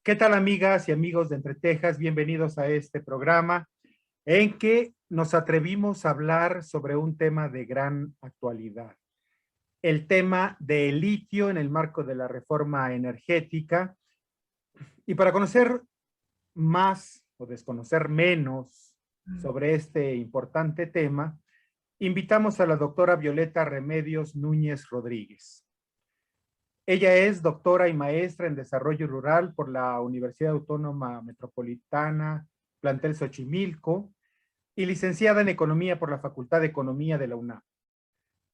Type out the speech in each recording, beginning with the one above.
¿Qué tal, amigas y amigos de Entre Tejas? Bienvenidos a este programa en que nos atrevimos a hablar sobre un tema de gran actualidad. El tema del litio en el marco de la reforma energética. Y para conocer más o desconocer menos sobre este importante tema, invitamos a la doctora Violeta Remedios Núñez Rodríguez. Ella es doctora y maestra en Desarrollo Rural por la Universidad Autónoma Metropolitana, plantel Xochimilco, y licenciada en Economía por la Facultad de Economía de la UNAM.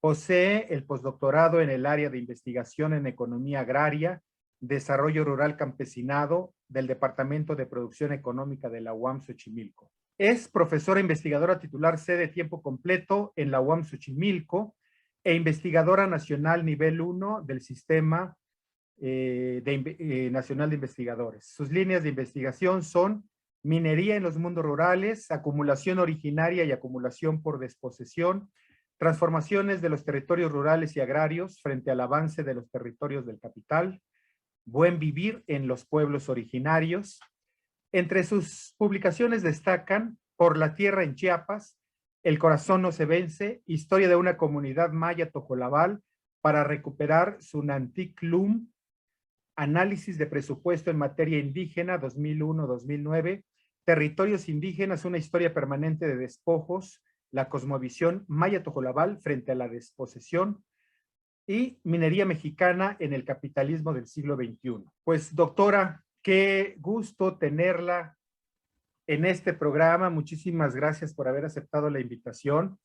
Posee el postdoctorado en el área de investigación en Economía Agraria, Desarrollo Rural Campesinado del Departamento de Producción Económica de la UAM Xochimilco. Es profesora investigadora titular C de tiempo completo en la UAM Xochimilco e investigadora nacional nivel 1 del Sistema Nacional de Investigadores. Sus líneas de investigación son minería en los mundos rurales, acumulación originaria y acumulación por desposesión, transformaciones de los territorios rurales y agrarios frente al avance de los territorios del capital, buen vivir en los pueblos originarios. Entre sus publicaciones destacan Por la tierra en Chiapas, El corazón no se vence, historia de una comunidad maya tojolabal para recuperar Sunantic-Lum, análisis de presupuesto en materia indígena 2001-2009, territorios indígenas, una historia permanente de despojos, la cosmovisión maya tojolabal frente a la desposesión, y minería mexicana en el capitalismo del siglo XXI. Pues doctora, qué gusto tenerla en este programa. Muchísimas gracias por haber aceptado la invitación.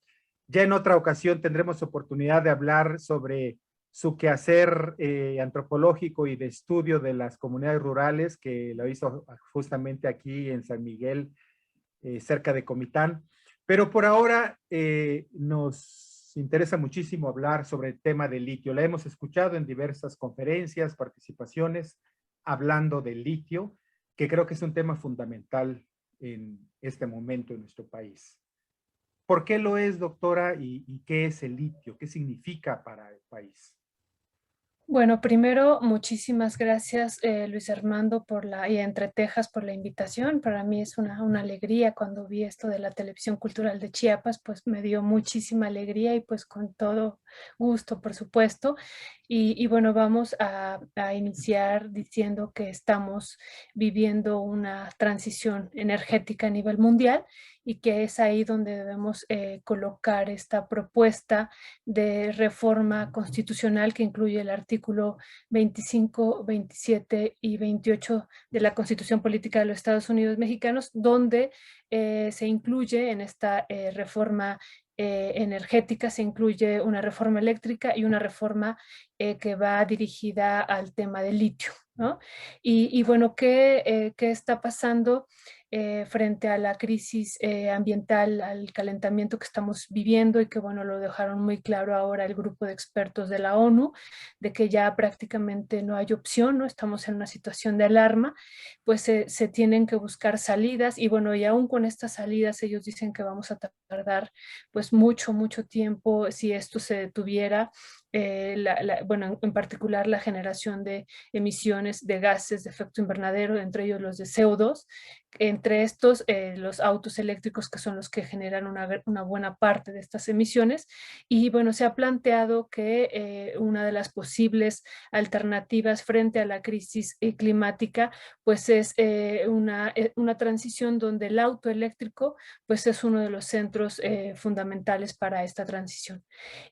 Ya en otra ocasión tendremos oportunidad de hablar sobre su quehacer antropológico y de estudio de las comunidades rurales, que lo hizo justamente aquí en San Miguel, cerca de Comitán. Pero por ahora nos interesa muchísimo hablar sobre el tema del litio. La hemos escuchado en diversas conferencias, participaciones, hablando del litio, que creo que es un tema fundamental en este momento en nuestro país. ¿Por qué lo es, doctora? ¿Y qué es el litio? ¿Qué significa para el país? Bueno, primero, muchísimas gracias, Luis Armando, y Entre Tejas por la invitación. Para mí es una alegría cuando vi esto de la Televisión Cultural de Chiapas, pues me dio muchísima alegría y pues con todo gusto, por supuesto. Y bueno, vamos a iniciar diciendo que estamos viviendo una transición energética a nivel mundial y que es ahí donde debemos colocar esta propuesta de reforma constitucional que incluye el artículo 25, 27 y 28 de la Constitución Política de los Estados Unidos Mexicanos, donde se incluye en esta reforma energética, se incluye una reforma eléctrica y una reforma que va dirigida al tema del litio, ¿no? Y bueno, ¿qué está pasando frente a la crisis ambiental, al calentamiento que estamos viviendo? Y que bueno, lo dejaron muy claro ahora el grupo de expertos de la ONU, de que ya prácticamente no hay opción, ¿no? Estamos en una situación de alarma, pues se tienen que buscar salidas y bueno, y aún con estas salidas ellos dicen que vamos a tardar pues mucho tiempo si esto se detuviera. Bueno, en particular la generación de emisiones de gases de efecto invernadero, entre ellos los de CO2, entre estos los autos eléctricos, que son los que generan una buena parte de estas emisiones. Y bueno, se ha planteado que una de las posibles alternativas frente a la crisis climática pues es una transición donde el auto eléctrico pues es uno de los centros fundamentales para esta transición.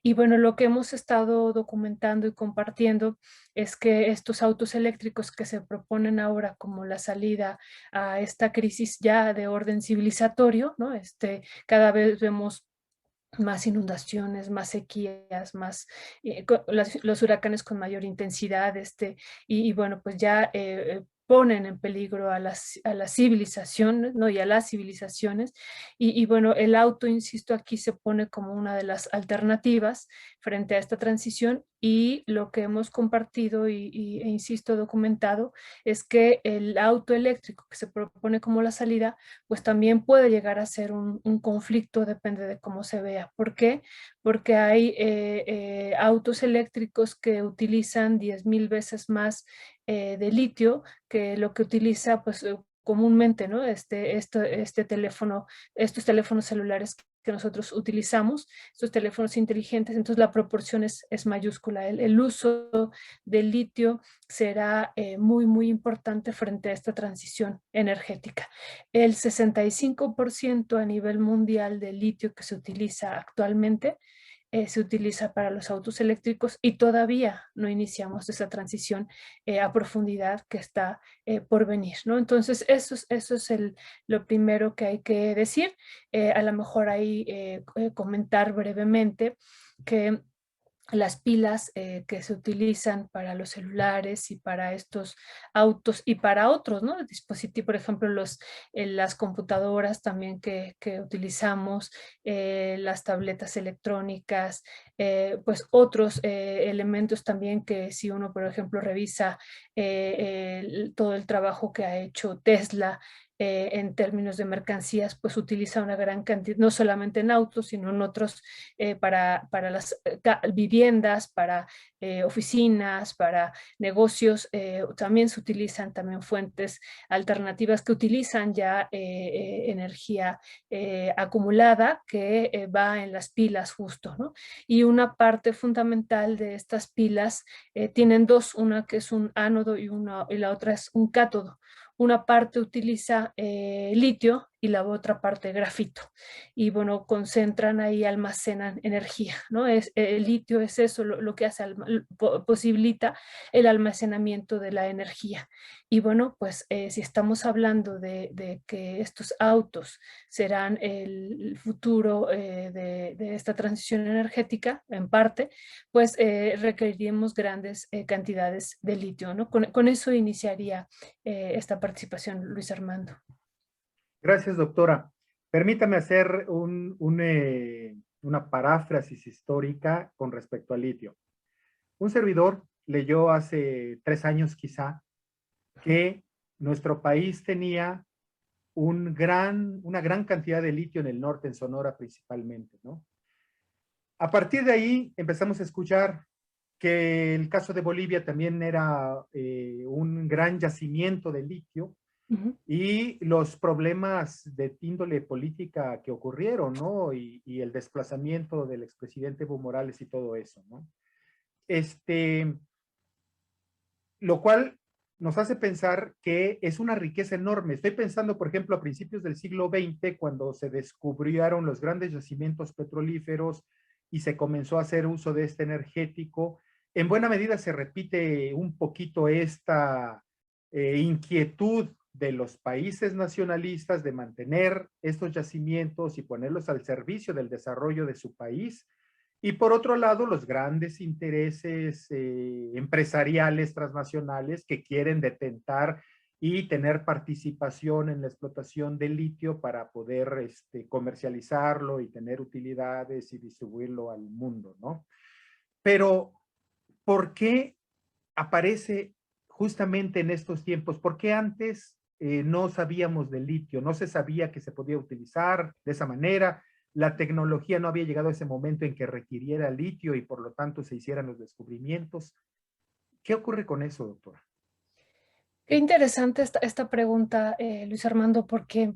Y bueno, lo que hemos estado documentando y compartiendo es que estos autos eléctricos que se proponen ahora como la salida a esta crisis ya de orden civilizatorio, ¿no? Cada vez vemos más inundaciones, más sequías, más los huracanes con mayor intensidad, y bueno, pues ya ponen en peligro a las civilizaciones, ¿no? Y a las civilizaciones, y bueno, el auto, insisto, aquí se pone como una de las alternativas frente a esta transición, y lo que hemos compartido e insisto, documentado, es que el auto eléctrico que se propone como la salida, pues también puede llegar a ser un conflicto, depende de cómo se vea. ¿Por qué? Porque hay autos eléctricos que utilizan 10,000 veces más de litio, que lo que utiliza pues comúnmente, ¿no? Este teléfono, estos teléfonos celulares que nosotros utilizamos, estos teléfonos inteligentes, entonces la proporción es mayúscula. El uso del litio será muy, muy importante frente a esta transición energética. El 65% a nivel mundial del litio que se utiliza actualmente se utiliza para los autos eléctricos y todavía no iniciamos esa transición a profundidad que está por venir, ¿no? Entonces, eso es lo primero que hay que decir. A lo mejor ahí comentar brevemente que las pilas que se utilizan para los celulares y para estos autos y para otros, ¿no? Dispositivos, por ejemplo, las computadoras también que utilizamos, las tabletas electrónicas, pues otros elementos también que si uno, por ejemplo, revisa todo el trabajo que ha hecho Tesla, en términos de mercancías, pues utiliza una gran cantidad, no solamente en autos, sino en otros, para las viviendas, para oficinas, para negocios, también se utilizan también fuentes alternativas que utilizan ya energía acumulada que va en las pilas justo, ¿no? Y una parte fundamental de estas pilas tienen dos, una que es un ánodo y la otra es un cátodo. Una parte utiliza litio y la otra parte grafito. Y bueno, concentran ahí, almacenan energía, ¿no? El litio es eso, lo que hace, posibilita el almacenamiento de la energía. Y bueno, pues si estamos hablando de que estos autos serán el futuro de esta transición energética, en parte, pues requeriríamos grandes cantidades de litio, ¿no? Con eso iniciaría esta participación, Luis Armando. Gracias, doctora. Permítame hacer una paráfrasis histórica con respecto al litio. Un servidor leyó hace 3 años quizá que nuestro país tenía una gran cantidad de litio en el norte, en Sonora principalmente, ¿no? A partir de ahí empezamos a escuchar que el caso de Bolivia también era un gran yacimiento de litio, y los problemas de índole política que ocurrieron, ¿no? Y el desplazamiento del expresidente Evo Morales y todo eso, ¿no? Lo cual nos hace pensar que es una riqueza enorme. Estoy pensando, por ejemplo, a principios del siglo XX, cuando se descubrieron los grandes yacimientos petrolíferos y se comenzó a hacer uso de este energético. En buena medida se repite un poquito esta inquietud de los países nacionalistas de mantener estos yacimientos y ponerlos al servicio del desarrollo de su país. Y por otro lado, los grandes intereses empresariales transnacionales que quieren detentar y tener participación en la explotación del litio para poder comercializarlo y tener utilidades y distribuirlo al mundo, ¿no? Pero, ¿por qué aparece justamente en estos tiempos? ¿Por qué antes no sabíamos del litio? No se sabía que se podía utilizar de esa manera. La tecnología no había llegado a ese momento en que requiriera litio y por lo tanto se hicieran los descubrimientos. ¿Qué ocurre con eso, doctora? Qué interesante esta pregunta, Luis Armando, porque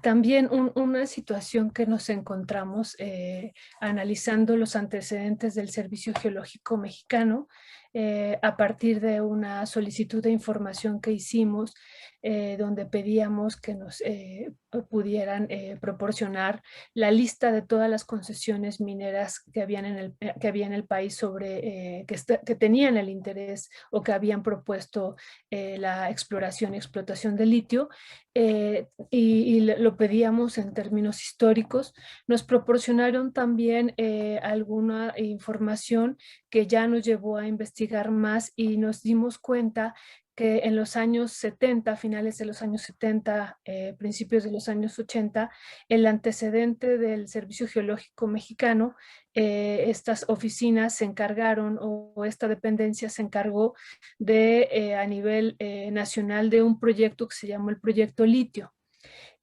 también una situación que nos encontramos analizando los antecedentes del Servicio Geológico Mexicano a partir de una solicitud de información que hicimos donde pedíamos que nos pudieran proporcionar la lista de todas las concesiones mineras que había en el país sobre que tenían el interés o que habían propuesto la exploración y explotación de litio, y lo pedíamos en términos históricos. Nos proporcionaron también alguna información que ya nos llevó a investigar más y nos dimos cuenta que en los años 70, finales de los años 70, principios de los años 80, el antecedente del Servicio Geológico Mexicano, estas oficinas se encargaron o esta dependencia se encargó de a nivel nacional de un proyecto que se llamó el Proyecto Litio.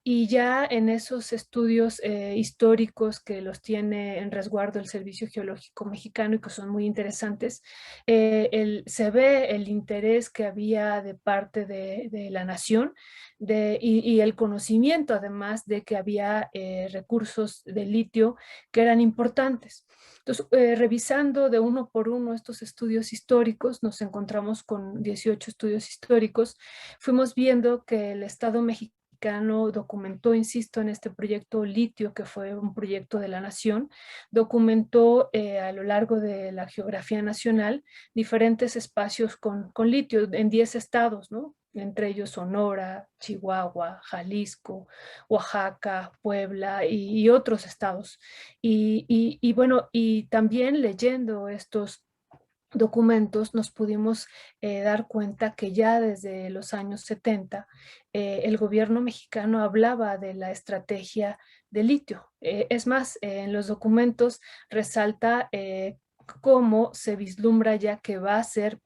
Y ya en esos estudios históricos que los tiene en resguardo el Servicio Geológico Mexicano y que son muy interesantes, se ve el interés que había de parte de la nación y el conocimiento además de que había recursos de litio que eran importantes. Entonces, revisando de uno por uno estos estudios históricos, nos encontramos con 18 estudios históricos, fuimos viendo que el Estado mexicano documentó, insisto, en este proyecto Litio, que fue un proyecto de la nación, documentó a lo largo de la geografía nacional diferentes espacios con litio en 10 estados, ¿no? Entre ellos Sonora, Chihuahua, Jalisco, Oaxaca, Puebla y otros estados. Y bueno, y también leyendo estos documentos nos pudimos dar cuenta que ya desde los años 70 el gobierno mexicano hablaba de la estrategia de litio. Es más, en los documentos resalta cómo se vislumbra ya que va a ser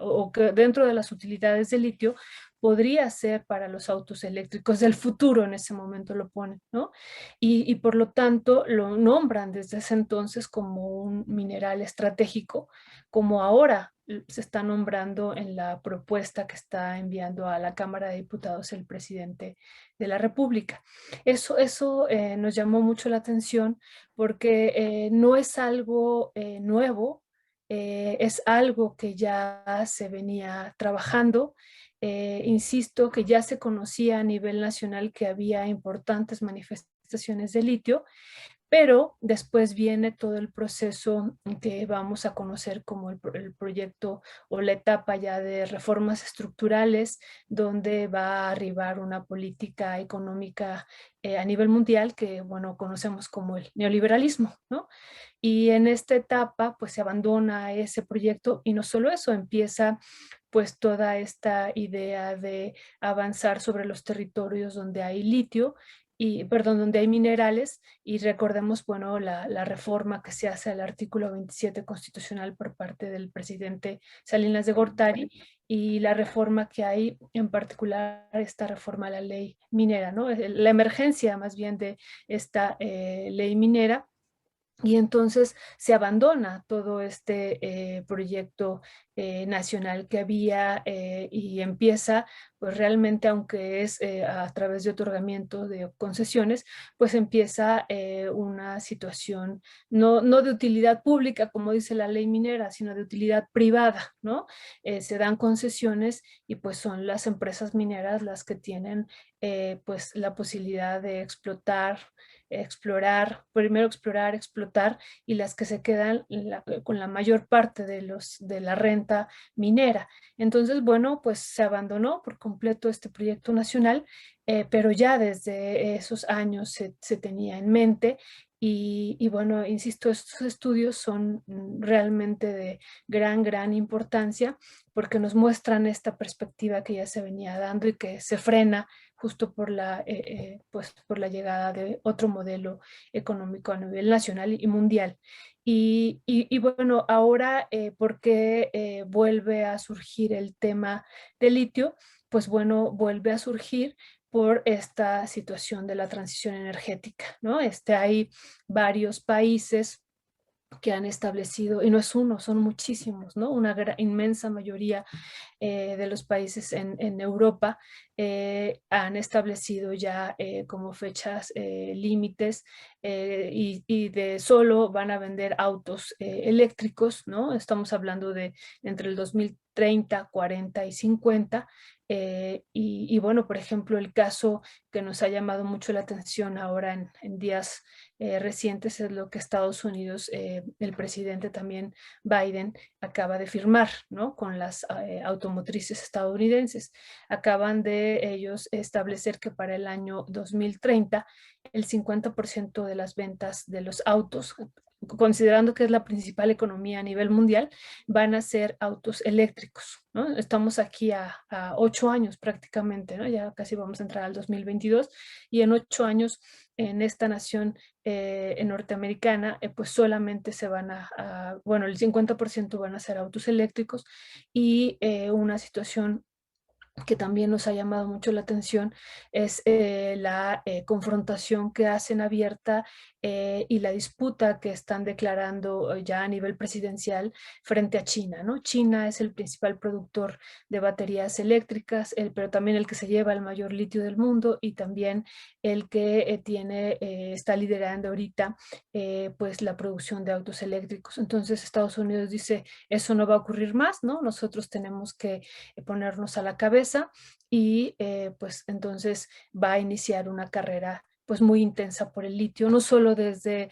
o que dentro de las utilidades de litio podría ser para los autos eléctricos del futuro, en ese momento lo ponen, ¿no? Y por lo tanto lo nombran desde ese entonces como un mineral estratégico, como ahora se está nombrando en la propuesta que está enviando a la Cámara de Diputados el presidente de la República. Eso nos llamó mucho la atención porque no es algo nuevo, es algo que ya se venía trabajando. Insisto que ya se conocía a nivel nacional que había importantes manifestaciones de litio, pero después viene todo el proceso que vamos a conocer como el proyecto o la etapa ya de reformas estructurales, donde va a arribar una política económica a nivel mundial que, bueno, conocemos como el neoliberalismo, ¿no? Y en esta etapa, pues se abandona ese proyecto y no solo eso, empieza pues toda esta idea de avanzar sobre los territorios donde hay litio y, perdón, donde hay minerales y recordemos, bueno, la reforma que se hace al artículo 27 constitucional por parte del presidente Salinas de Gortari y la reforma que hay, en particular esta reforma a la ley minera, ¿no? La emergencia más bien de esta ley minera y entonces se abandona todo este proyecto nacional que había y empieza, pues realmente, aunque es a través de otorgamiento de concesiones, pues empieza una situación no de utilidad pública, como dice la ley minera, sino de utilidad privada, ¿no? Se dan concesiones y pues son las empresas mineras las que tienen pues la posibilidad de primero explorar, explotar y las que se quedan con la mayor parte de la renta minera. Entonces, bueno, pues se abandonó por completo este proyecto nacional, pero ya desde esos años se tenía en mente y bueno, insisto, estos estudios son realmente de gran importancia porque nos muestran esta perspectiva que ya se venía dando y que se frena justo pues, por la llegada de otro modelo económico a nivel nacional y mundial. Y bueno, ahora, ¿por qué vuelve a surgir el tema del litio? Pues bueno, vuelve a surgir por esta situación de la transición energética, ¿no? Hay varios países que han establecido, y no es uno, son muchísimos, ¿no? Una inmensa mayoría de los países en Europa han establecido ya como fechas límites y de solo van a vender autos eléctricos, ¿no? Estamos hablando de entre el 2030, 40 y 50. Y bueno, por ejemplo, el caso que nos ha llamado mucho la atención ahora en días recientes es lo que Estados Unidos, el presidente también Biden, acaba de firmar, ¿no? Con las automotrices estadounidenses. Acaban de ellos establecer que para el año 2030 el 50% de las ventas de los autos, considerando que es la principal economía a nivel mundial, van a ser autos eléctricos, ¿no? Estamos aquí a 8 años prácticamente, ¿no? Ya casi vamos a entrar al 2022 y en 8 años en esta nación norteamericana, pues solamente se van bueno, el 50% van a ser autos eléctricos y una situación que también nos ha llamado mucho la atención, es la confrontación que hacen abierta y la disputa que están declarando ya a nivel presidencial frente a China, ¿no? China es el principal productor de baterías eléctricas, pero también el que se lleva el mayor litio del mundo y también el que está liderando ahorita pues la producción de autos eléctricos. Entonces Estados Unidos dice, eso no va a ocurrir más, ¿no? Nosotros tenemos que ponernos a la cabeza y pues entonces va a iniciar una carrera pues muy intensa por el litio, no solo desde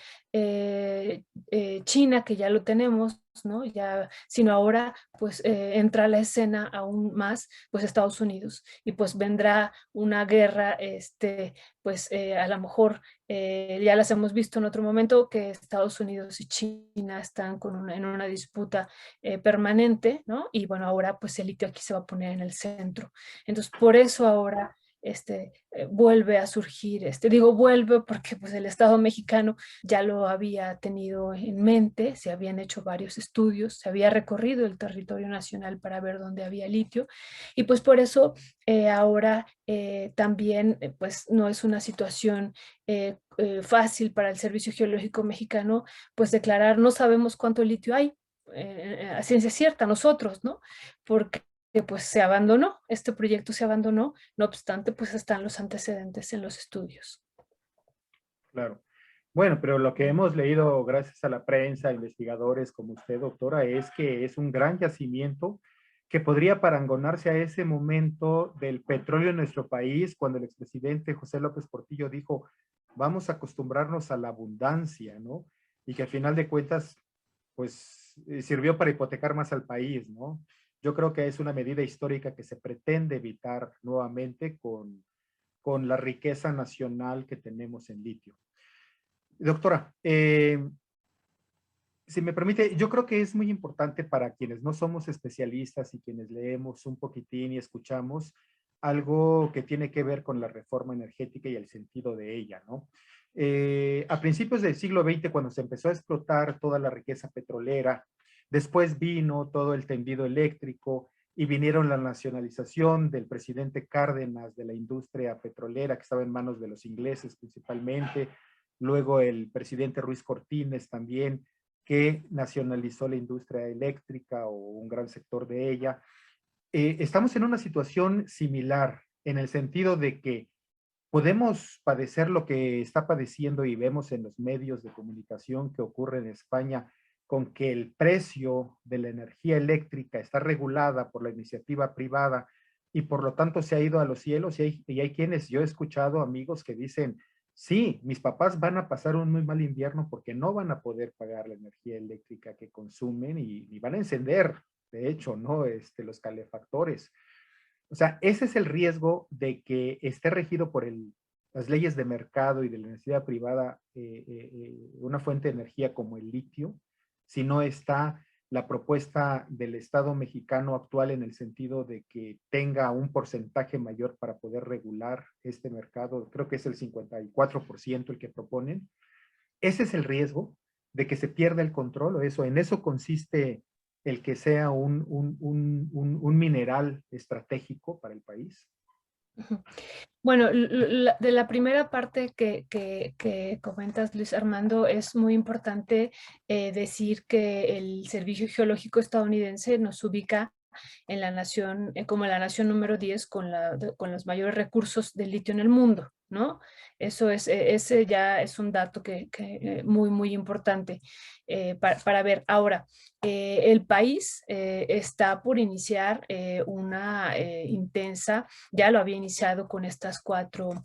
China, que ya lo tenemos, ¿no? Ya, sino ahora pues entra a la escena aún más pues Estados Unidos y pues vendrá una guerra, pues a lo mejor ya las hemos visto en otro momento que Estados Unidos y China están en una disputa permanente, ¿no? Y bueno, ahora pues el litio aquí se va a poner en el centro. Entonces, por eso ahora vuelve a surgir, digo vuelve porque pues el Estado mexicano ya lo había tenido en mente, se habían hecho varios estudios, se había recorrido el territorio nacional para ver dónde había litio y pues por eso ahora también pues no es una situación fácil para el Servicio Geológico Mexicano pues declarar no sabemos cuánto litio hay, a ciencia cierta nosotros, ¿no? Porque pues se abandonó, este proyecto se abandonó, no obstante pues están los antecedentes en los estudios. Claro. Bueno, pero lo que hemos leído gracias a la prensa, investigadores como usted, doctora, es que es un gran yacimiento que podría parangonarse a ese momento del petróleo en nuestro país, cuando el expresidente José López Portillo dijo, vamos a acostumbrarnos a la abundancia, ¿no? Y que al final de cuentas, pues sirvió para hipotecar más al país, ¿no? Yo creo que es una medida histórica que se pretende evitar nuevamente con la riqueza nacional que tenemos en litio. Doctora, si me permite, yo creo que es muy importante para quienes no somos especialistas y quienes leemos un poquitín y escuchamos algo que tiene que ver con la reforma energética y el sentido de ella, ¿no? A principios del siglo XX, cuando se empezó a explotar toda la riqueza petrolera, después vino todo el tendido eléctrico y vinieron la nacionalización del presidente Cárdenas de la industria petrolera que estaba en manos de los ingleses principalmente, luego el presidente Ruiz Cortines también, que nacionalizó la industria eléctrica o un gran sector de ella. Estamos en una situación similar en el sentido de que podemos padecer lo que está padeciendo y vemos en los medios de comunicación que ocurre en España con que el precio de la energía eléctrica está regulada por la iniciativa privada y por lo tanto se ha ido a los cielos y hay quienes, yo he escuchado amigos que dicen, sí, mis papás van a pasar un muy mal invierno porque no van a poder pagar la energía eléctrica que consumen y van a encender, de hecho, ¿no? Los calefactores. O sea, ese es el riesgo de que esté regido por las leyes de mercado y de la necesidad privada una fuente de energía como el litio, si no está la propuesta del Estado mexicano actual en el sentido de que tenga un porcentaje mayor para poder regular este mercado, creo que es el 54% el que proponen. Ese es el riesgo de que se pierda el control, o eso, en eso consiste el que sea un mineral estratégico para el país. Bueno, de la primera parte que comentas, Luis Armando, es muy importante decir que el Servicio Geológico estadounidense nos ubica en la nación, como la nación número 10 con los mayores recursos de litio en el mundo, ¿no? Eso es, ese ya es un dato que muy, muy importante para ver. Ahora, el país está por iniciar una intensa, ya lo había iniciado con estas 4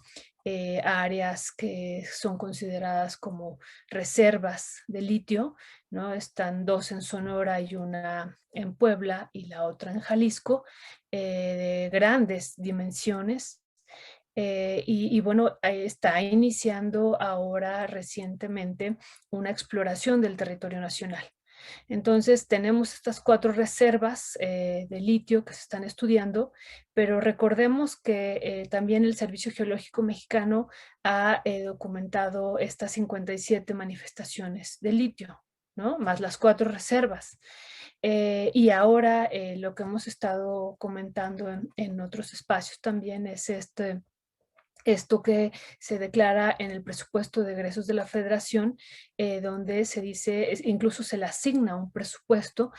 áreas que son consideradas como reservas de litio, ¿no? Están 2 en Sonora y una en Puebla y la otra en Jalisco, de grandes dimensiones. Y bueno, está iniciando ahora recientemente una exploración del territorio nacional. Entonces tenemos estas 4 reservas de litio que se están estudiando, pero recordemos que también el Servicio Geológico Mexicano ha documentado estas 57 manifestaciones de litio, ¿no? Más las 4 reservas. Y ahora lo que hemos estado comentando en otros espacios también es esto que se declara en el presupuesto de egresos de la Federación, donde se dice, incluso se le asigna un presupuesto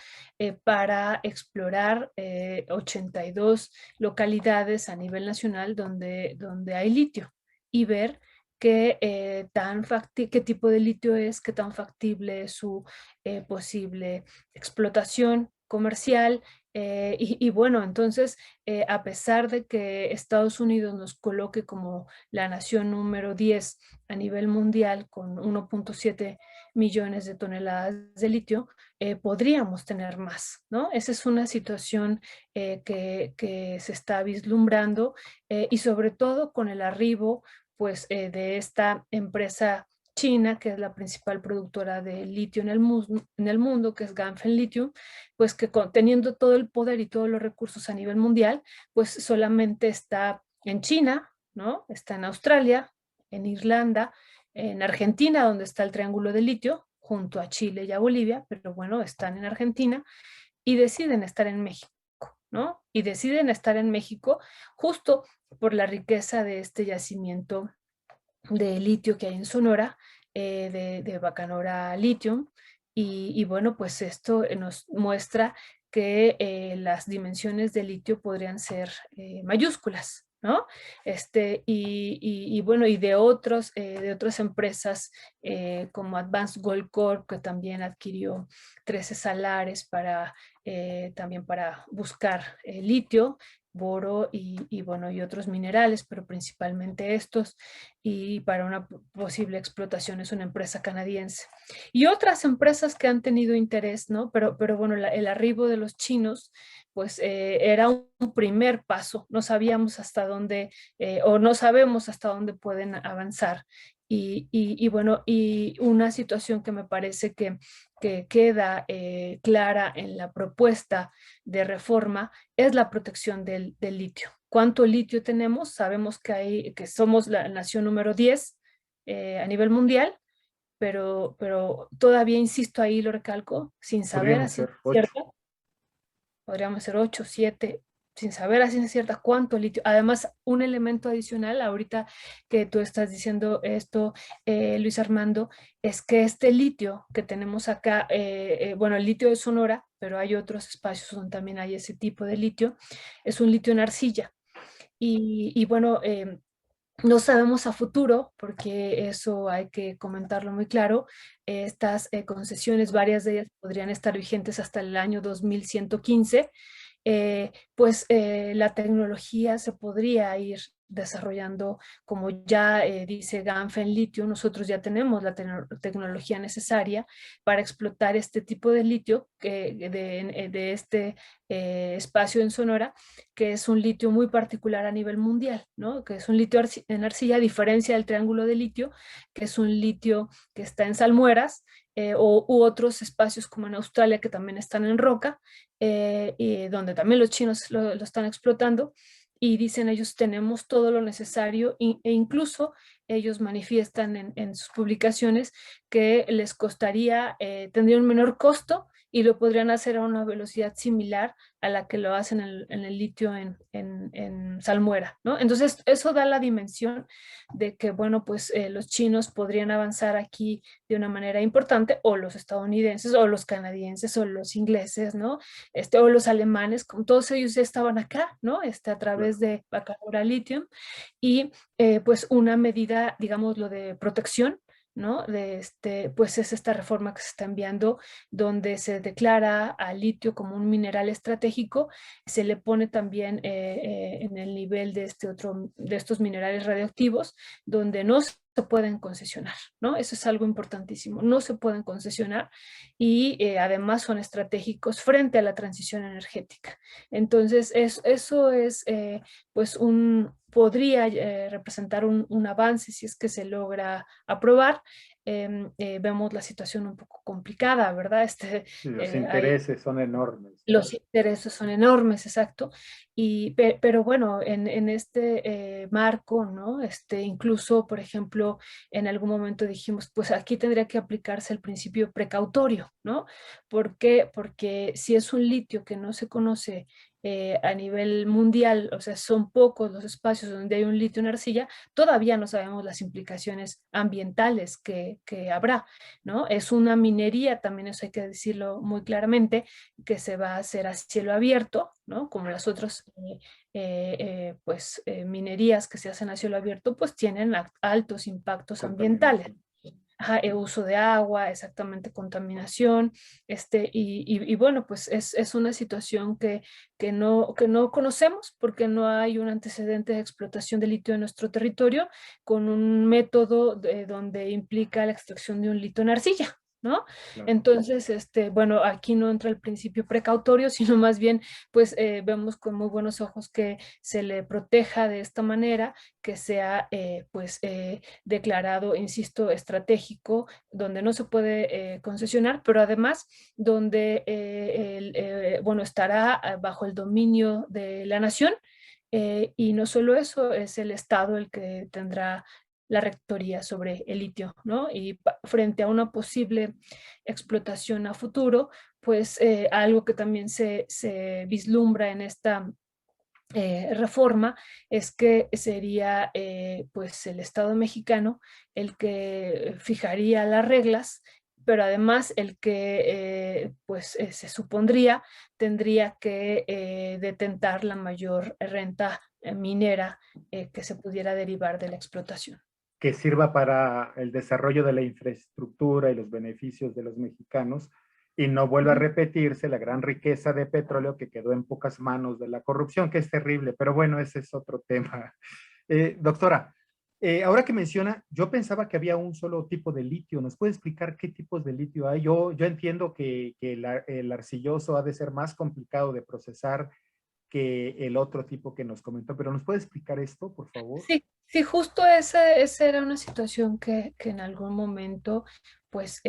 para explorar 82 localidades a nivel nacional donde hay litio y ver qué tipo de litio es, qué tan factible es su posible explotación comercial. Y bueno, entonces, a pesar de que Estados Unidos nos coloque como la nación número 10 a nivel mundial con 1.7 millones de toneladas de litio, podríamos tener más, ¿no? Esa es una situación que se está vislumbrando y sobre todo con el arribo pues, de esta empresa China, que es la principal productora de litio en el mundo, que es Ganfeng Lithium, pues que teniendo todo el poder y todos los recursos a nivel mundial, pues solamente está en China, ¿no? Está en Australia, en Irlanda, en Argentina, donde está el triángulo de litio, junto a Chile y a Bolivia, pero bueno, están en Argentina y deciden estar en México, ¿no? Y deciden estar en México justo por la riqueza de este yacimiento de litio que hay en Sonora, de Bacanora Lithium, y bueno, pues esto nos muestra que las dimensiones de litio podrían ser mayúsculas, ¿no? Bueno, y de otras empresas como Advanced Gold Corp, que también adquirió 13 salares también para buscar litio, boro bueno, y otros minerales, pero principalmente estos, y para una posible explotación es una empresa canadiense. Y otras empresas que han tenido interés, ¿no? Pero bueno, el arribo de los chinos, pues era un primer paso, no sabíamos hasta dónde, o no sabemos hasta dónde pueden avanzar. Bueno, y una situación que me parece que queda clara en la propuesta de reforma es la protección del litio. ¿Cuánto litio tenemos? Sabemos que somos la nación número 10 a nivel mundial, pero todavía insisto ahí, lo recalco, sin saber Podríamos así ser 8. cierto, podríamos ser 8, 7, sin saber a ciencia cierta cuánto litio. Además, un elemento adicional, ahorita que tú estás diciendo esto, Luis Armando, es que este litio que tenemos acá, bueno, el litio de Sonora, pero hay otros espacios donde también hay ese tipo de litio, es un litio en arcilla. Bueno, no sabemos a futuro, porque eso hay que comentarlo muy claro, estas concesiones, varias de ellas podrían estar vigentes hasta el año 2115, pues la tecnología se podría ir desarrollando, como ya dice Ganfeng Litio, nosotros ya tenemos la tecnología necesaria para explotar este tipo de litio de este espacio en Sonora, que es un litio muy particular a nivel mundial, ¿no? Que es un litio en arcilla, a diferencia del triángulo de litio, que es un litio que está en salmueras, u otros espacios como en Australia que también están en roca, y donde también los chinos lo están explotando, y dicen ellos tenemos todo lo necesario e incluso ellos manifiestan en sus publicaciones que les costaría, tendría un menor costo y lo podrían hacer a una velocidad similar a la que lo hacen en el litio en salmuera, ¿no? Entonces eso da la dimensión de que, bueno, pues los chinos podrían avanzar aquí de una manera importante, o los estadounidenses, o los canadienses, o los ingleses, ¿no? O los alemanes, como todos ellos ya estaban acá, ¿no? A través de Bacanora Lithium, y pues una medida, digamos, lo de protección, ¿no? Pues es esta reforma que se está enviando, donde se declara al litio como un mineral estratégico, se le pone también en el nivel de estos minerales radioactivos, donde no se pueden concesionar, ¿no? Eso es algo importantísimo, no se pueden concesionar, y además son estratégicos frente a la transición energética. Entonces, eso es pues podría representar un avance si es que se logra aprobar. Vemos la situación un poco complicada, ¿verdad? Sí, los Hay intereses son enormes. los intereses son enormes, exacto. Pero bueno, en este marco, ¿no? Incluso, por ejemplo, en algún momento dijimos, pues aquí tendría que aplicarse el principio precautorio, ¿no? ¿Por qué? Porque si es un litio que no se conoce a nivel mundial, o sea, son pocos los espacios donde hay un litio en arcilla, todavía no sabemos las implicaciones ambientales que habrá, ¿no? Es una minería, también eso hay que decirlo muy claramente, que se va a hacer a cielo abierto, ¿no? Como las otras minerías que se hacen a cielo abierto, pues tienen altos impactos ambientales. Contaminación. Ajá, uso de agua, exactamente contaminación, y bueno, pues es una situación que no conocemos porque no hay un antecedente de explotación de litio en nuestro territorio con un método donde implica la extracción de un litio en arcilla, ¿no? Claro. Entonces, bueno, aquí no entra el principio precautorio, sino más bien, pues vemos con muy buenos ojos que se le proteja de esta manera, que sea, declarado, insisto, estratégico, donde no se puede concesionar, pero además donde bueno, estará bajo el dominio de la nación, y no solo eso, es el Estado el que tendrá la rectoría sobre el litio, ¿no? Y frente a una posible explotación a futuro, pues algo que también se vislumbra en esta reforma es que sería pues el Estado mexicano el que fijaría las reglas, pero además el que se supondría tendría que detentar la mayor renta minera que se pudiera derivar de la explotación. Que sirva para el desarrollo de la infraestructura y los beneficios de los mexicanos y no vuelva a repetirse la gran riqueza de petróleo que quedó en pocas manos de la corrupción, que es terrible, pero bueno, ese es otro tema. Doctora, ahora que menciona, yo pensaba que había un solo tipo de litio. ¿Nos puede explicar qué tipos de litio hay? Yo entiendo que el arcilloso ha de ser más complicado de procesar que el otro tipo que nos comentó, pero ¿nos puede explicar esto, por favor? Sí, sí, justo esa era una situación que en algún momento, pues,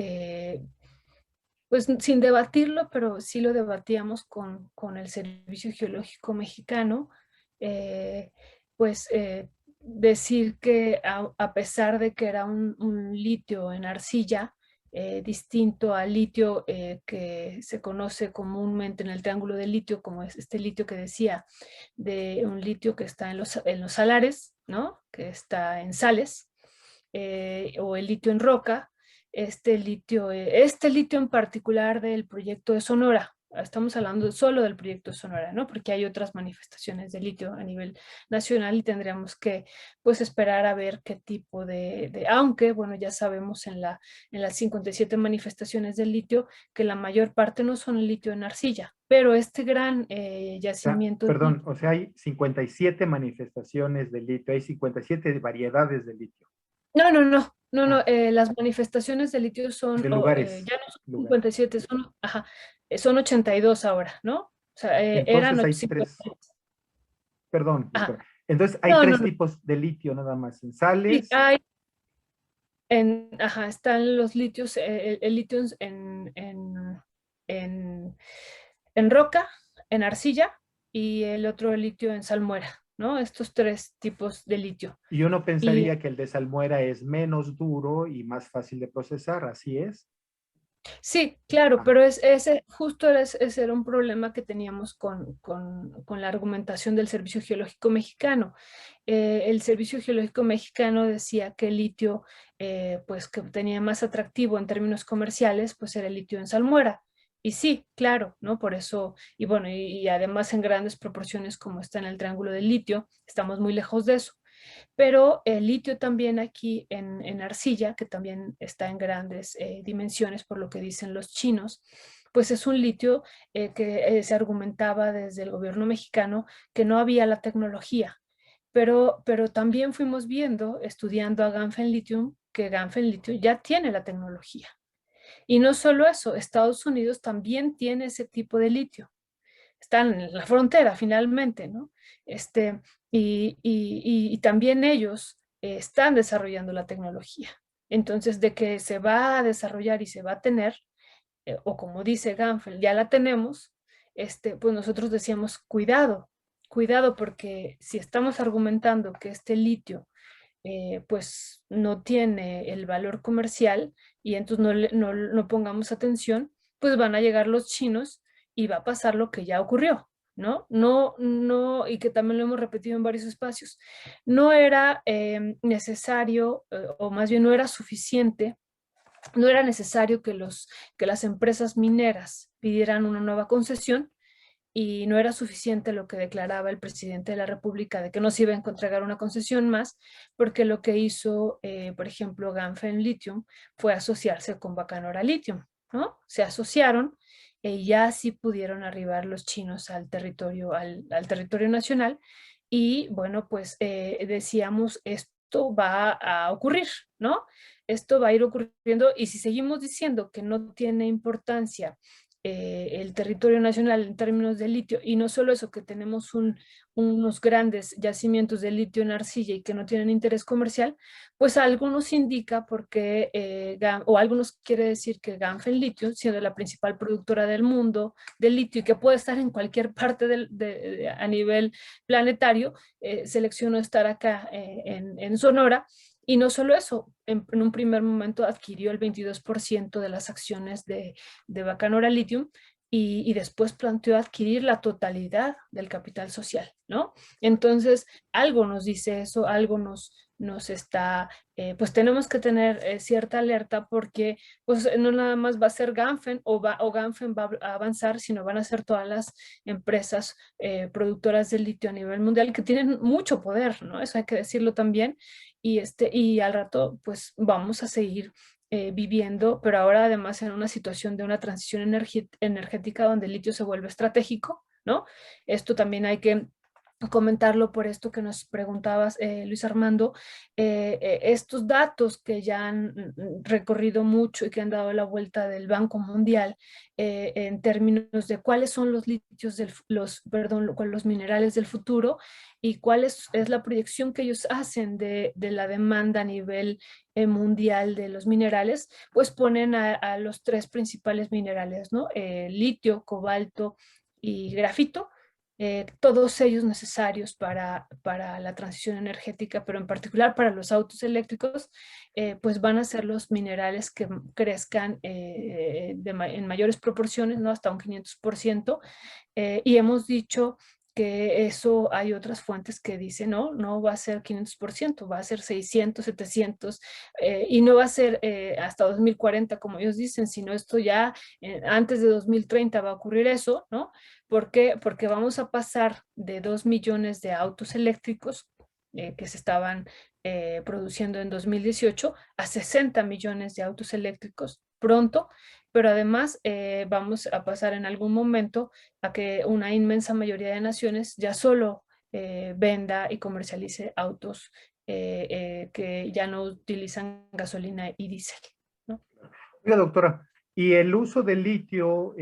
pues sin debatirlo, pero sí lo debatíamos con el Servicio Geológico Mexicano, eh, pues decir que a pesar de que era un litio en arcilla, distinto al litio que se conoce comúnmente en el triángulo de litio, como es este litio que decía, de un litio que está en los salares, ¿no? Que está en sales, o el litio en roca, este litio en particular del proyecto de Sonora. Estamos hablando solo del proyecto de Sonora, ¿no? Porque hay otras manifestaciones de litio a nivel nacional y tendríamos que, pues, esperar a ver qué tipo aunque, bueno, ya sabemos en las 57 manifestaciones del litio que la mayor parte no son litio en arcilla, pero este gran O sea, yacimiento de perdón, litio. o sea, hay 57 manifestaciones de litio, hay 57 variedades de litio. No, Ah, las manifestaciones de litio de lugares, ya no son lugares. 57, son 82 ahora, ¿no? O sea, eran Entonces hay 50. tres, perdón, Ajá. doctora. Entonces hay No, no, tres no. tipos de litio nada más, en Sí, sales. están los litios, el litio en, en roca, en arcilla, y el otro litio en salmuera, ¿no? Estos tres tipos de litio. Y uno Y pensaría que el de salmuera es menos duro y más fácil de procesar, ¿así es? sí, claro, Ah, pero ese era un problema que teníamos con la argumentación del Servicio Geológico Mexicano. El Servicio Geológico Mexicano decía que el litio, pues que tenía más atractivo en términos comerciales, pues era el litio en salmuera. Y sí, claro, ¿no? Por eso, y bueno, y además en grandes proporciones como está en el triángulo del litio, estamos muy lejos de eso. Pero el litio también aquí en arcilla, que también está en grandes dimensiones por lo que dicen los chinos, pues es un litio que se argumentaba desde el gobierno mexicano que no había la tecnología, pero también fuimos viendo, estudiando a Ganfeng Lithium, que Ganfeng Lithium ya tiene la tecnología. Y no solo eso, Estados Unidos también tiene ese tipo de litio. están en la frontera finalmente, ¿no? Y también ellos están desarrollando la tecnología. Entonces, de que se va a desarrollar y se va a tener, o como dice Ganfel, ya la tenemos, pues nosotros decíamos, cuidado, cuidado, porque si estamos argumentando que este litio pues no tiene el valor comercial y entonces no pongamos atención, pues van a llegar los chinos y va a pasar lo que ya ocurrió, ¿no? No, y que también lo hemos repetido en varios espacios. No era necesario, o más bien no era suficiente, no era necesario que las empresas mineras pidieran una nueva concesión y no era suficiente lo que declaraba el presidente de la República de que no se iba a entregar una concesión más, porque lo que hizo, por ejemplo, Ganfeng Lithium fue asociarse con Bacanora Lithium, ¿no? Se asociaron y ya así pudieron arribar los chinos al territorio nacional y bueno, pues decíamos, esto va a ocurrir, ¿no? Esto va a ir ocurriendo y si seguimos diciendo que no tiene importancia el territorio nacional en términos de litio, y no solo eso, que tenemos unos grandes yacimientos de litio en arcilla y que no tienen interés comercial, pues algo nos indica porque, o algo nos quiere decir que Ganfeng Lithium, siendo la principal productora del mundo de litio y que puede estar en cualquier parte a nivel planetario, seleccionó estar acá en Sonora. Y no solo eso, en un primer momento adquirió el 22% de las acciones de Bacanora Lithium y después planteó adquirir la totalidad del capital social, ¿no? Entonces, algo nos dice eso, algo nos está, pues tenemos que tener cierta alerta porque pues no nada más va a ser Ganfeng o Ganfeng va a avanzar, sino van a ser todas las empresas productoras de litio a nivel mundial que tienen mucho poder, ¿no? Eso hay que decirlo también. Y al rato, pues vamos a seguir viviendo, pero ahora además en una situación de una transición energética donde el litio se vuelve estratégico, ¿no? Esto también hay que comentarlo por esto que nos preguntabas, Luis Armando, estos datos que ya han recorrido mucho y que han dado la vuelta del Banco Mundial en términos de cuáles son los litios, los minerales del futuro y cuál es la proyección que ellos hacen de la demanda a nivel mundial de los minerales, pues ponen a los tres principales minerales, ¿no? Litio, cobalto y grafito, todos ellos necesarios para la transición energética, pero en particular para los autos eléctricos, pues van a ser los minerales que crezcan en mayores proporciones, ¿no? Hasta un 500%. Y hemos dicho que eso hay otras fuentes que dicen, no va a ser 500%, va a ser 600, 700, y no va a ser hasta 2040 como ellos dicen, sino esto ya antes de 2030 va a ocurrir eso, ¿no? ¿Por qué? Porque vamos a pasar de 2 millones de autos eléctricos que se estaban produciendo en 2018 a 60 millones de autos eléctricos pronto, pero además vamos a pasar en algún momento a que una inmensa mayoría de naciones ya solo venda y comercialice autos que ya no utilizan gasolina y diésel, ¿no? Oiga, doctora, y el uso del litio,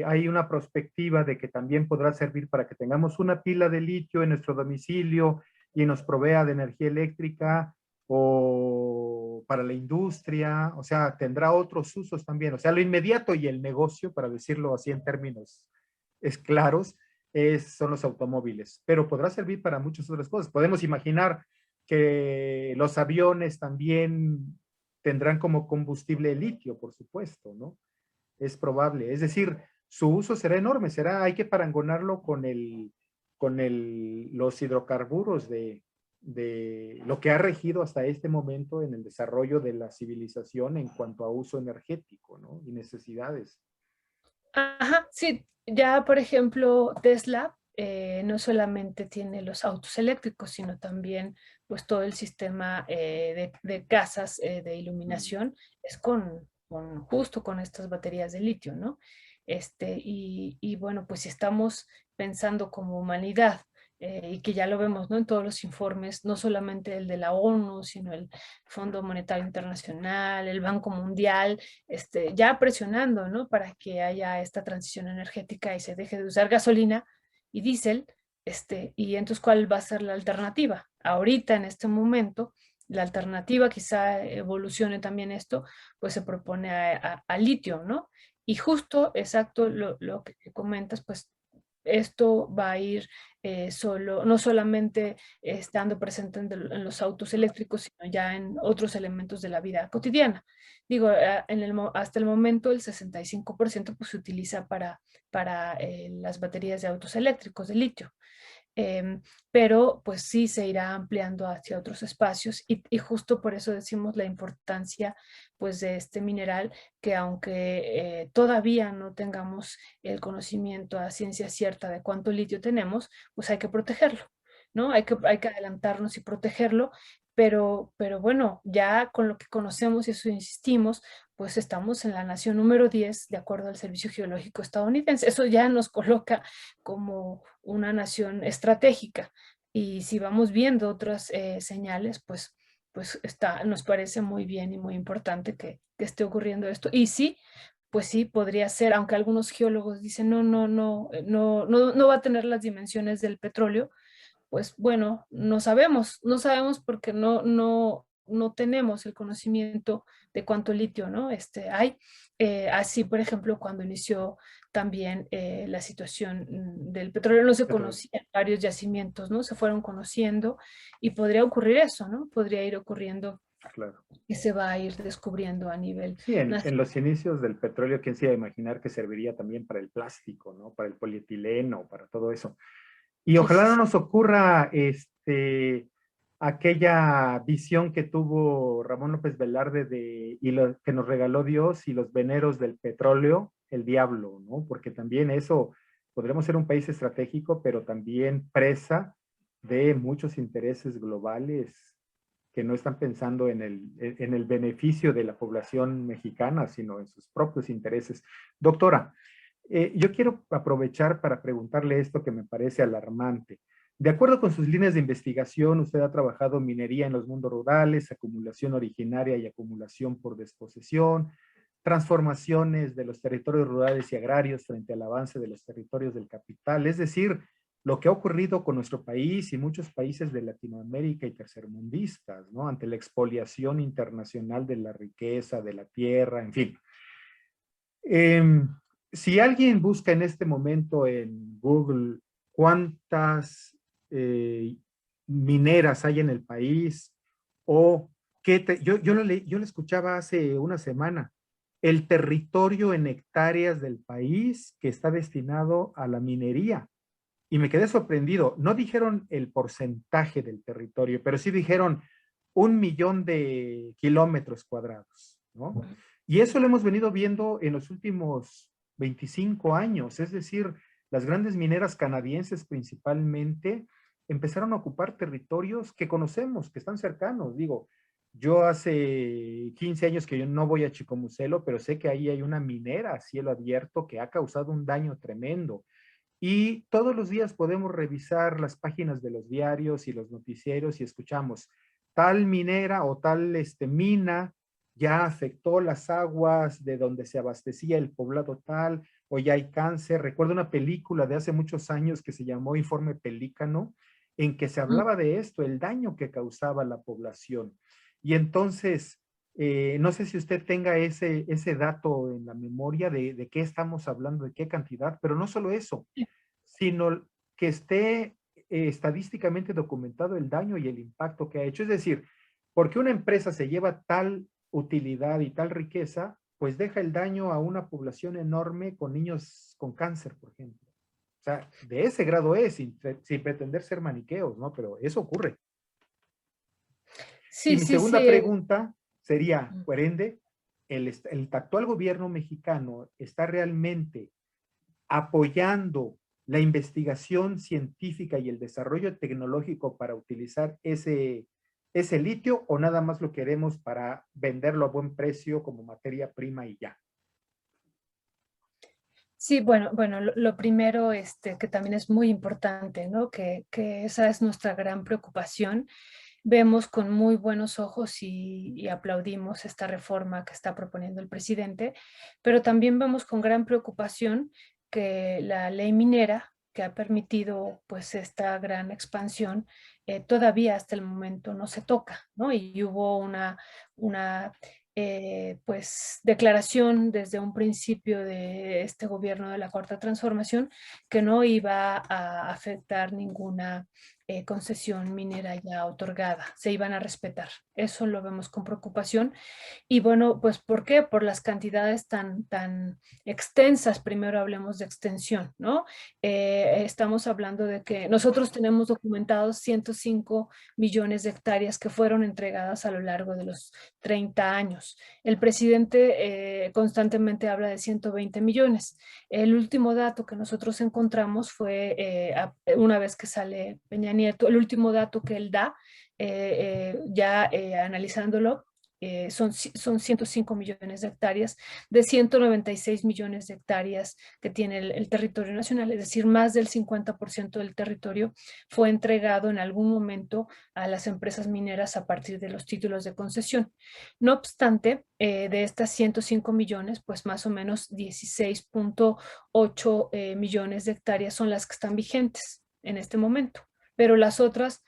hay una perspectiva de que también podrá servir para que tengamos una pila de litio en nuestro domicilio y nos provea de energía eléctrica o para la industria, o sea, tendrá otros usos también. O sea, lo inmediato y el negocio, para decirlo así en términos claros, son los automóviles, pero podrá servir para muchas otras cosas. Podemos imaginar que los aviones también tendrán como combustible litio, por supuesto, ¿no? Es probable. Es decir, su uso será enorme, hay que parangonarlo con los hidrocarburos de lo que ha regido hasta este momento en el desarrollo de la civilización en cuanto a uso energético, ¿no? Y necesidades. Ajá, sí, ya por ejemplo Tesla no solamente tiene los autos eléctricos, sino también pues todo el sistema de casas de iluminación es justo con estas baterías de litio, ¿no? Y bueno, pues si estamos pensando como humanidad y que ya lo vemos, ¿no?, en todos los informes, no solamente el de la ONU, sino el Fondo Monetario Internacional, el Banco Mundial, ya presionando, ¿no?, para que haya esta transición energética y se deje de usar gasolina y diésel. Y entonces, ¿cuál va a ser la alternativa? Ahorita, en este momento, la alternativa, quizá evolucione también esto, pues se propone a litio, ¿no? Y justo, exacto, lo que comentas, pues esto va a ir no solamente estando presente en los autos eléctricos, sino ya en otros elementos de la vida cotidiana. Digo, hasta el momento el 65% pues, se utiliza para las baterías de autos eléctricos de litio. Pero pues sí se irá ampliando hacia otros espacios y justo por eso decimos la importancia pues de este mineral, que aunque todavía no tengamos el conocimiento a ciencia cierta de cuánto litio tenemos, pues hay que protegerlo, ¿no? Hay que adelantarnos y protegerlo, pero bueno, ya con lo que conocemos y eso insistimos, pues estamos en la nación número 10 de acuerdo al Servicio Geológico estadounidense. Eso ya nos coloca como una nación estratégica. Y si vamos viendo otras señales, pues nos parece muy bien y muy importante que esté ocurriendo esto. Y sí, pues sí, podría ser, aunque algunos geólogos dicen no va a tener las dimensiones del petróleo, pues bueno, no sabemos porque no tenemos el conocimiento de cuánto litio, ¿no? Hay. Así, por ejemplo, cuando inició también la situación del petróleo, no se Petróleo. conocían varios yacimientos, ¿no? Se fueron conociendo y podría ocurrir eso, ¿no? Podría ir ocurriendo Claro. que se va a ir descubriendo a nivel Sí, en nacional. los inicios del petróleo, ¿quién se iba a imaginar que serviría también para el plástico, ¿no? Para el polietileno, para todo eso. Y Sí, ojalá sí, no sí. nos ocurra aquella visión que tuvo Ramón López Velarde y lo que nos regaló Dios y los veneros del petróleo, el diablo, ¿no? Porque también eso, podremos ser un país estratégico, pero también presa de muchos intereses globales que no están pensando en el beneficio de la población mexicana, sino en sus propios intereses. Doctora, yo quiero aprovechar para preguntarle esto que me parece alarmante. De acuerdo con sus líneas de investigación, usted ha trabajado minería en los mundos rurales, acumulación originaria y acumulación por desposesión, transformaciones de los territorios rurales y agrarios frente al avance de los territorios del capital, es decir, lo que ha ocurrido con nuestro país y muchos países de Latinoamérica y tercermundistas, ¿no? Ante la expoliación internacional de la riqueza, de la tierra, en fin. Eh, si alguien busca en este momento en Google cuántas mineras hay en el país o yo lo escuchaba hace una semana, el territorio en hectáreas del país que está destinado a la minería. Y me quedé sorprendido. No dijeron el porcentaje del territorio, pero sí dijeron 1 millón de kilómetros cuadrados, ¿no? Y eso lo hemos venido viendo en los últimos 25 años, es decir, las grandes mineras canadienses principalmente empezaron a ocupar territorios que conocemos, que están cercanos. Digo, yo hace 15 años que yo no voy a Chicomucelo, pero sé que ahí hay una minera a cielo abierto que ha causado un daño tremendo. Y todos los días podemos revisar las páginas de los diarios y los noticieros y escuchamos tal minera o tal mina ya afectó las aguas de donde se abastecía el poblado tal, o ya hay cáncer. Recuerdo una película de hace muchos años que se llamó Informe Pelícano, en que se Mm. hablaba de esto, el daño que causaba la población. Y entonces, no sé si usted tenga ese dato en la memoria de qué estamos hablando, de qué cantidad, pero no solo eso, sino que esté estadísticamente documentado el daño y el impacto que ha hecho. Es decir, porque una empresa se lleva tal utilidad y tal riqueza, pues deja el daño a una población enorme con niños con cáncer, por ejemplo. O sea, de ese grado es, sin pretender ser maniqueos, ¿no? Pero eso ocurre. Y Sí, mi sí, segunda sí. pregunta sería, por ende, el actual gobierno mexicano está realmente apoyando la investigación científica y el desarrollo tecnológico para utilizar ese litio, o nada más lo queremos para venderlo a buen precio como materia prima y ya. Sí, bueno, lo primero, que también es muy importante, ¿no? Que esa es nuestra gran preocupación. Vemos con muy buenos ojos y aplaudimos esta reforma que está proponiendo el presidente, pero también vemos con gran preocupación que la ley minera, que ha permitido pues esta gran expansión, todavía hasta el momento no se toca, ¿no? Y hubo una pues declaración desde un principio de este gobierno de la Cuarta Transformación que no iba a afectar ninguna concesión minera ya otorgada, se iban a respetar. Eso lo vemos con preocupación. Y bueno, pues ¿por qué? Por las cantidades tan extensas. Primero hablemos de extensión, ¿no? Estamos hablando de que nosotros tenemos documentados 105 millones de hectáreas que fueron entregadas a lo largo de los 30 años. El presidente constantemente habla de 120 millones. El último dato que nosotros encontramos fue una vez que sale Peña Nieto, el último dato que él da, ya analizándolo, son 105 millones de hectáreas de 196 millones de hectáreas que tiene el territorio nacional, es decir, más del 50% del territorio fue entregado en algún momento a las empresas mineras a partir de los títulos de concesión. No obstante, de estas 105 millones, pues más o menos 16.8 millones de hectáreas son las que están vigentes en este momento, pero las otras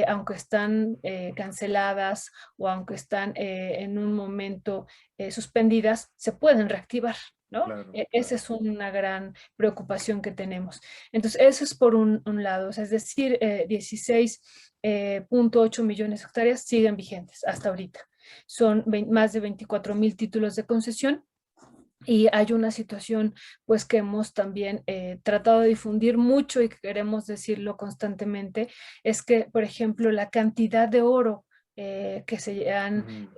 aunque están canceladas o aunque están en un momento suspendidas, se pueden reactivar, ¿no? Claro, Esa claro. es una gran preocupación que tenemos. Entonces, eso es por un lado, o sea, es decir, 16.8 millones de hectáreas siguen vigentes hasta ahorita. Son más de 24,000 títulos de concesión. Y hay una situación pues que hemos también tratado de difundir mucho y que queremos decirlo constantemente, es que, por ejemplo, la cantidad de oro que se han Ujú.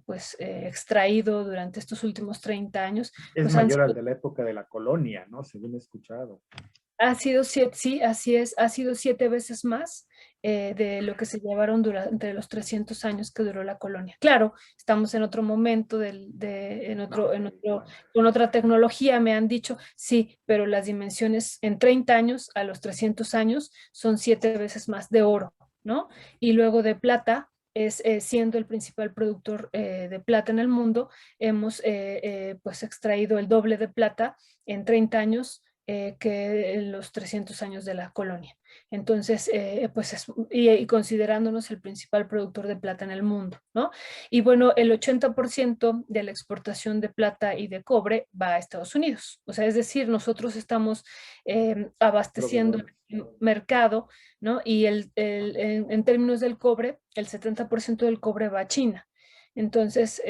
pues extraído durante estos últimos 30 años, Es pues han mayor al sido de la época de la colonia, ¿no? Según he escuchado. ha sido siete, sí, así es, ha sido 7 veces más de lo que se llevaron durante los 300 años que duró la colonia. Claro, estamos en otro momento, No, en otro, igual. con otra tecnología, me han dicho, sí, pero las dimensiones en 30 años a los 300 años son 7 veces más de oro, ¿no? Y luego de plata, siendo el principal productor de plata en el mundo, hemos pues extraído el doble de plata en 30 años que en los 300 años de la colonia. Entonces, pues y considerándonos el principal productor de plata en el mundo, ¿no? Y bueno, el 80% de la exportación de plata y de cobre va a Estados Unidos. O sea, es decir, nosotros estamos abasteciendo Proveedores. el mercado, ¿no? Y en términos del cobre, el 70% del cobre va a China. Entonces,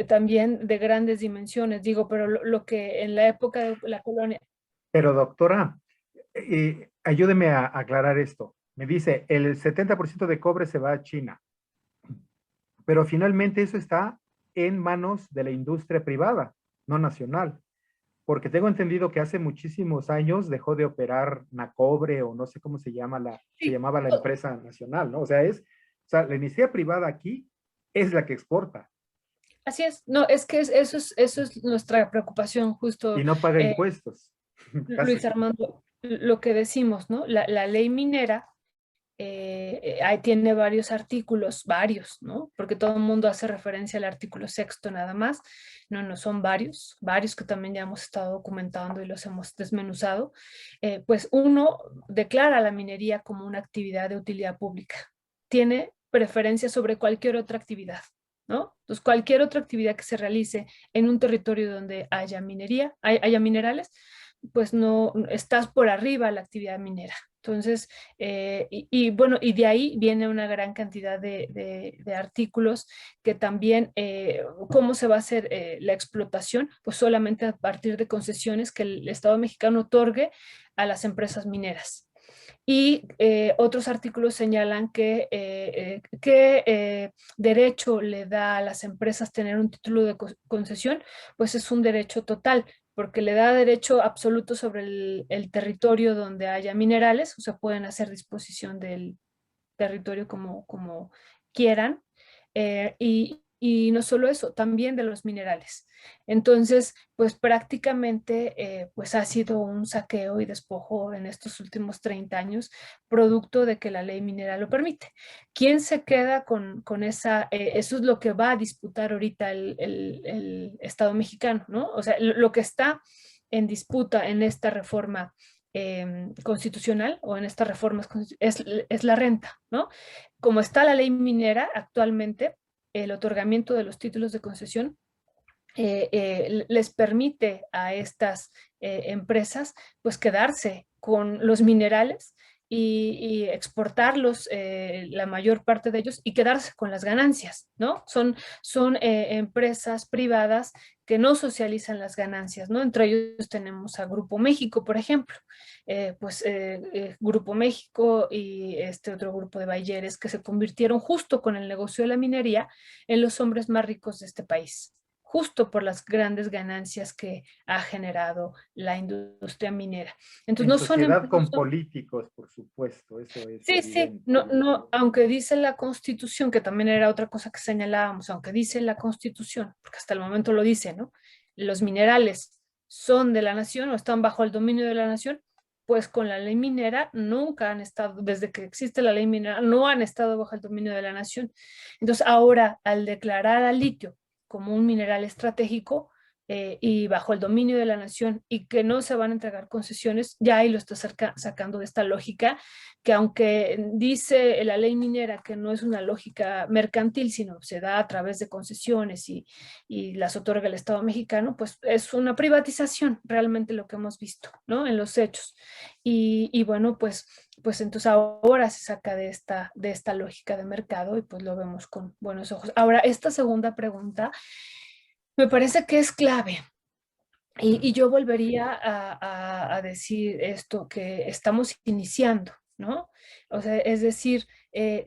también de grandes dimensiones, digo, pero lo que en la época de la colonia, Pero doctora, ayúdeme a aclarar esto. Me dice, el 70% de cobre se va a China, pero finalmente eso está en manos de la industria privada, no nacional, porque tengo entendido que hace muchísimos años dejó de operar Nacobre o no sé cómo se sí, llamaba la empresa nacional, ¿no? O sea, la iniciativa privada aquí es la que exporta así es. No, es que eso es nuestra preocupación, justo, y no paga eh, impuestos, Luis casi. Armando, lo que decimos, ¿no? La ley minera ahí tiene varios artículos, varios, ¿no? Porque todo el mundo hace referencia al artículo sexto nada más. No, no, son varios que también ya hemos estado documentando y los hemos desmenuzado. Pues uno declara la minería como una actividad de utilidad pública. Tiene preferencia sobre cualquier otra actividad, ¿no? Entonces, cualquier otra actividad que se realice en un territorio donde haya minería, haya minerales, pues no estás por arriba de la actividad minera. Entonces, bueno, y de ahí viene una gran cantidad de artículos que también, ¿cómo se va a hacer la explotación? Pues solamente a partir de concesiones que el Estado mexicano otorgue a las empresas mineras. Y otros artículos señalan que derecho le da a las empresas tener un título de concesión, pues es un derecho total, porque le da derecho absoluto sobre el territorio donde haya minerales, o sea, pueden hacer disposición del territorio como quieran. y no solo eso, también de los minerales. Entonces, pues prácticamente pues ha sido un saqueo y despojo en estos últimos 30 años, producto de que la ley minera lo permite. ¿Quién se queda con esa? Eso es lo que va a disputar ahorita el Estado mexicano, ¿no? O sea, lo que está en disputa en esta reforma constitucional o en estas reformas es la renta, ¿no? Como está la ley minera actualmente, el otorgamiento de los títulos de concesión les permite a estas empresas pues quedarse con los minerales y exportarlos, la mayor parte de ellos, y quedarse con las ganancias, ¿no? Son empresas privadas que no socializan las ganancias, ¿no? Entre ellos tenemos a Grupo México, por ejemplo, Grupo México y este otro grupo de Bayeres que se convirtieron justo con el negocio de la minería en los hombres más ricos de este país, justo por las grandes ganancias que ha generado la industria minera. Entonces, En no son, sociedad no con son. políticos, por supuesto, eso es Sí, sí, evidente. no, no, aunque dice la Constitución, que también era otra cosa que señalábamos, aunque dice la Constitución, porque hasta el momento lo dice, ¿no? Los minerales son de la nación o están bajo el dominio de la nación, pues con la ley minera nunca han estado, desde que existe la ley minera, no han estado bajo el dominio de la nación. Entonces, ahora, al declarar al litio como un mineral estratégico, y bajo el dominio de la nación, y que no se van a entregar concesiones, ya ahí lo está sacando de esta lógica que, aunque dice la ley minera que no es una lógica mercantil, sino se da a través de concesiones y las otorga el Estado mexicano, pues es una privatización realmente lo que hemos visto, ¿no? En los hechos. Y bueno, pues entonces ahora se saca de esta lógica de mercado y pues lo vemos con buenos ojos. Ahora, esta segunda pregunta me parece que es clave. Y yo volvería a decir esto, que estamos iniciando, ¿no? O sea, es decir,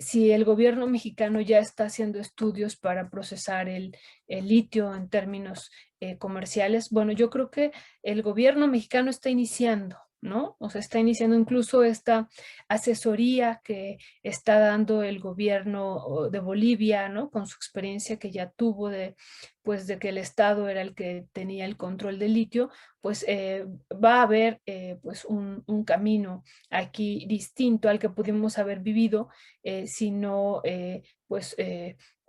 si el gobierno mexicano ya está haciendo estudios para procesar el litio en términos comerciales, bueno, yo creo que el gobierno mexicano está iniciando, ¿no? O sea, está iniciando incluso esta asesoría que está dando el gobierno de Bolivia, ¿no? Con su experiencia que ya tuvo pues de que el Estado era el que tenía el control del litio, pues va a haber pues un camino aquí distinto al que pudimos haber vivido si no pues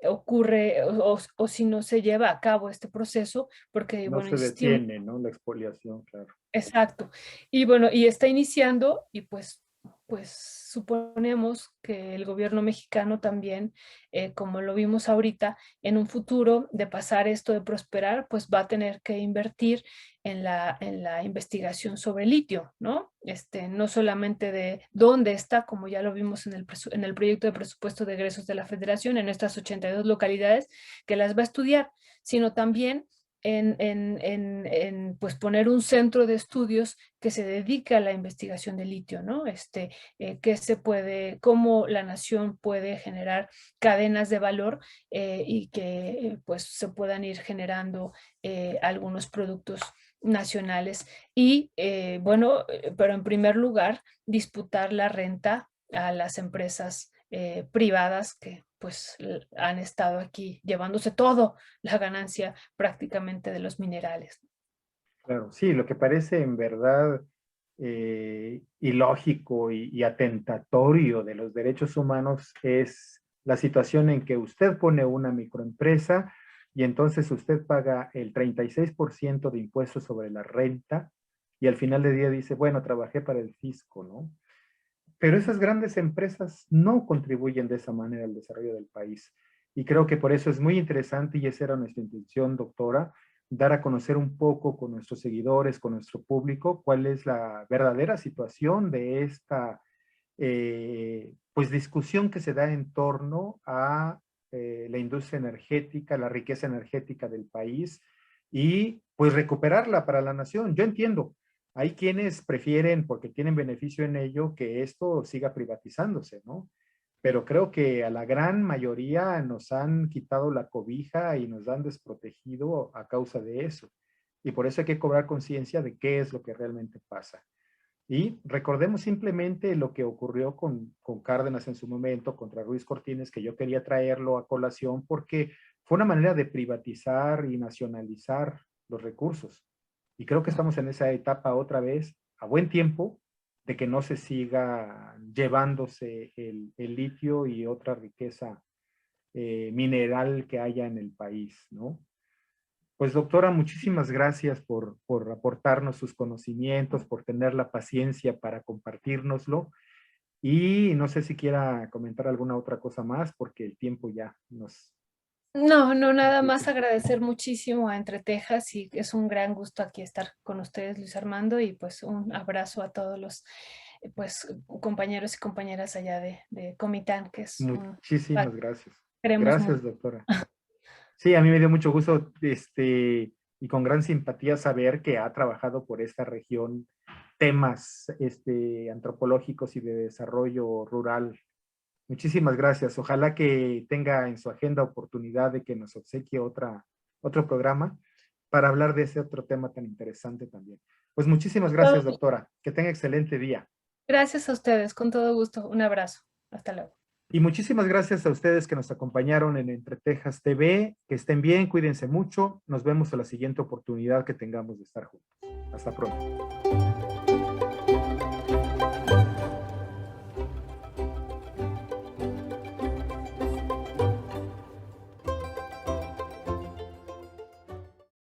ocurre o si no se lleva a cabo este proceso, porque No bueno, se insistimos. detiene, ¿no? La expoliación, claro. Exacto. Y bueno, y está iniciando y pues suponemos que el gobierno mexicano también, como lo vimos ahorita, en un futuro de pasar esto de prosperar, pues va a tener que invertir en la investigación sobre litio, ¿no? No solamente de dónde está, como ya lo vimos en el proyecto de presupuesto de egresos de la Federación, en estas 82 localidades que las va a estudiar, sino también pues poner un centro de estudios que se dedique a la investigación de litio, ¿no? Que se puede, cómo la nación puede generar cadenas de valor y que pues se puedan ir generando algunos productos nacionales y bueno, pero en primer lugar, disputar la renta a las empresas privadas que pues han estado aquí llevándose todo la ganancia prácticamente de los minerales. Claro, sí, lo que parece en verdad ilógico y atentatorio de los derechos humanos es la situación en que usted pone una microempresa y entonces usted paga el 36% de impuestos sobre la renta y al final del día dice, bueno, trabajé para el fisco, ¿no? Pero esas grandes empresas no contribuyen de esa manera al desarrollo del país. Y creo que por eso es muy interesante, y esa era nuestra intención, doctora, dar a conocer un poco con nuestros seguidores, con nuestro público, cuál es la verdadera situación de esta pues discusión que se da en torno a la industria energética, la riqueza energética del país y pues recuperarla para la nación. Yo entiendo, hay quienes prefieren, porque tienen beneficio en ello, que esto siga privatizándose, ¿no? Pero creo que a la gran mayoría nos han quitado la cobija y nos han desprotegido a causa de eso. Y por eso hay que cobrar conciencia de qué es lo que realmente pasa. Y recordemos simplemente lo que ocurrió con Cárdenas en su momento contra Ruiz Cortines, que yo quería traerlo a colación porque fue una manera de privatizar y nacionalizar los recursos. Y creo que estamos en esa etapa otra vez, a buen tiempo, de que no se siga llevándose el litio y otra riqueza mineral que haya en el país, ¿no? Pues doctora, muchísimas gracias por aportarnos sus conocimientos, por tener la paciencia para compartirnoslo. Y no sé si quiera comentar alguna otra cosa más, porque el tiempo ya nos... No, no, nada más agradecer muchísimo a Entre Tejas y es un gran gusto aquí estar con ustedes, Luis Armando, y pues un abrazo a todos los pues compañeros y compañeras allá de Comitán, que es un... Muchísimas gracias. Queremos mucho. Gracias, doctora. Sí, a mí me dio mucho gusto y con gran simpatía saber que ha trabajado por esta región temas antropológicos y de desarrollo rural. Muchísimas gracias. Ojalá que tenga en su agenda oportunidad de que nos obsequie otro programa para hablar de ese otro tema tan interesante también. Pues muchísimas gracias, doctora. Que tenga excelente día. Gracias a ustedes, con todo gusto. Un abrazo. Hasta luego. Y muchísimas gracias a ustedes que nos acompañaron en Entre Tejas TV. Que estén bien, cuídense mucho. Nos vemos a la siguiente oportunidad que tengamos de estar juntos. Hasta pronto.